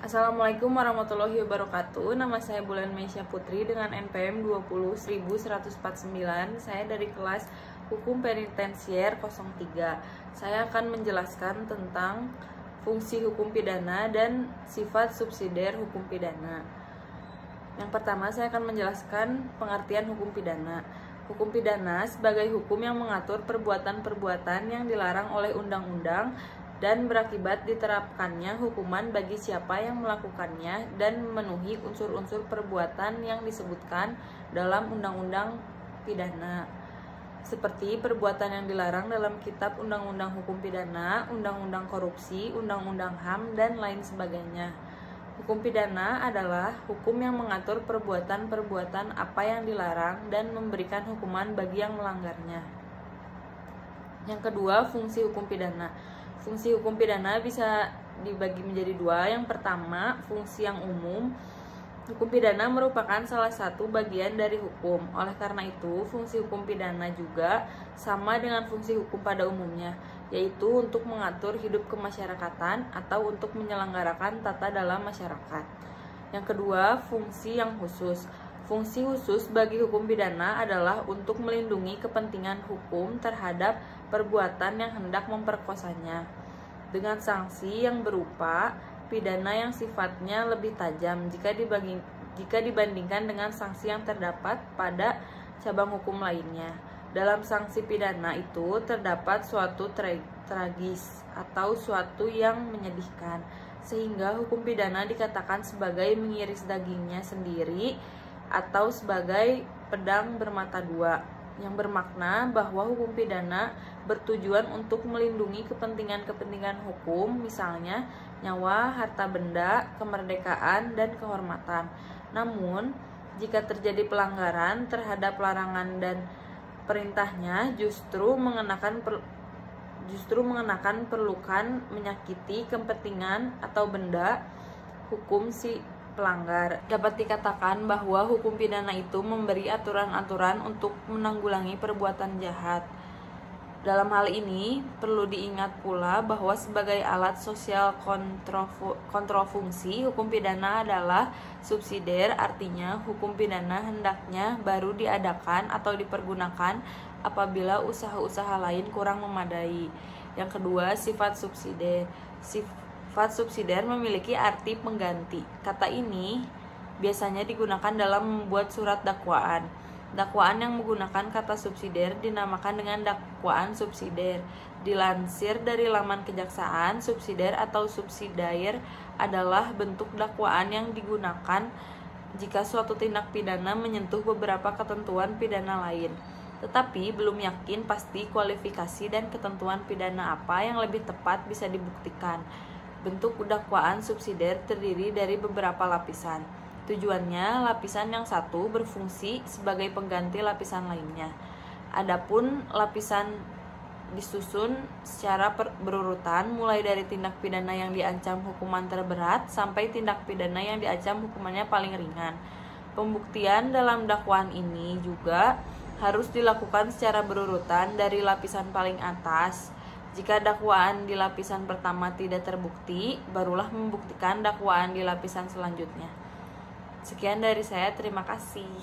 Assalamualaikum warahmatullahi wabarakatuh. Nama saya Bulan Meisya Putri dengan NPM 20149. Saya dari kelas Hukum Penitensier 03. Saya akan menjelaskan tentang fungsi hukum pidana dan sifat subsidiar hukum pidana. Yang pertama, saya akan menjelaskan pengertian hukum pidana. Hukum pidana sebagai hukum yang mengatur perbuatan-perbuatan yang dilarang oleh undang-undang dan berakibat diterapkannya hukuman bagi siapa yang melakukannya dan memenuhi unsur-unsur perbuatan yang disebutkan dalam undang-undang pidana, seperti perbuatan yang dilarang dalam Kitab Undang-Undang Hukum Pidana, Undang-Undang Korupsi, Undang-Undang HAM, dan lain sebagainya. Hukum pidana adalah hukum yang mengatur perbuatan-perbuatan apa yang dilarang dan memberikan hukuman bagi yang melanggarnya. Yang kedua, fungsi hukum pidana. Fungsi hukum pidana bisa dibagi menjadi dua. Yang pertama, fungsi yang umum. Hukum pidana merupakan salah satu bagian dari hukum. Oleh karena itu, fungsi hukum pidana juga sama dengan fungsi hukum pada umumnya, yaitu untuk mengatur hidup kemasyarakatan atau untuk menyelenggarakan tata dalam masyarakat. Yang kedua, fungsi yang khusus. Fungsi khusus bagi hukum pidana adalah untuk melindungi kepentingan hukum terhadap perbuatan yang hendak memperkosanya, dengan sanksi yang berupa pidana yang sifatnya lebih tajam jika dibandingkan dengan sanksi yang terdapat pada cabang hukum lainnya. Dalam sanksi pidana itu terdapat suatu tragis atau suatu yang menyedihkan, sehingga hukum pidana dikatakan sebagai mengiris dagingnya sendiri atau sebagai pedang bermata dua, yang bermakna bahwa hukum pidana bertujuan untuk melindungi kepentingan-kepentingan hukum, misalnya nyawa, harta benda, kemerdekaan, dan kehormatan. Namun, jika terjadi pelanggaran terhadap larangan dan perintahnya, justru mengenakan perlukan menyakiti kepentingan atau benda hukum si pelanggar. Dapat dikatakan bahwa hukum pidana itu memberi aturan-aturan untuk menanggulangi perbuatan jahat. Dalam hal ini, perlu diingat pula bahwa sebagai alat sosial kontrofungsi, hukum pidana adalah subsidiar, artinya hukum pidana hendaknya baru diadakan atau dipergunakan apabila usaha-usaha lain kurang memadai. Yang kedua, sifat subsidiar. Sifat subsidiar memiliki arti pengganti. Kata ini biasanya digunakan dalam membuat surat dakwaan. Dakwaan yang menggunakan kata subsidiar dinamakan dengan dakwaan subsidiar. Dilansir dari laman kejaksaan, subsidiar atau subsidiar adalah bentuk dakwaan yang digunakan jika suatu tindak pidana menyentuh beberapa ketentuan pidana lain, tetapi belum yakin pasti kualifikasi dan ketentuan pidana apa yang lebih tepat bisa dibuktikan. Bentuk dakwaan subsidiar terdiri dari beberapa lapisan. Tujuannya, lapisan yang satu berfungsi sebagai pengganti lapisan lainnya. Adapun lapisan disusun secara berurutan mulai dari tindak pidana yang diancam hukuman terberat sampai tindak pidana yang diancam hukumannya paling ringan. Pembuktian dalam dakwaan ini juga harus dilakukan secara berurutan dari lapisan paling atas. Jika dakwaan di lapisan pertama tidak terbukti, barulah membuktikan dakwaan di lapisan selanjutnya. Sekian dari saya, terima kasih.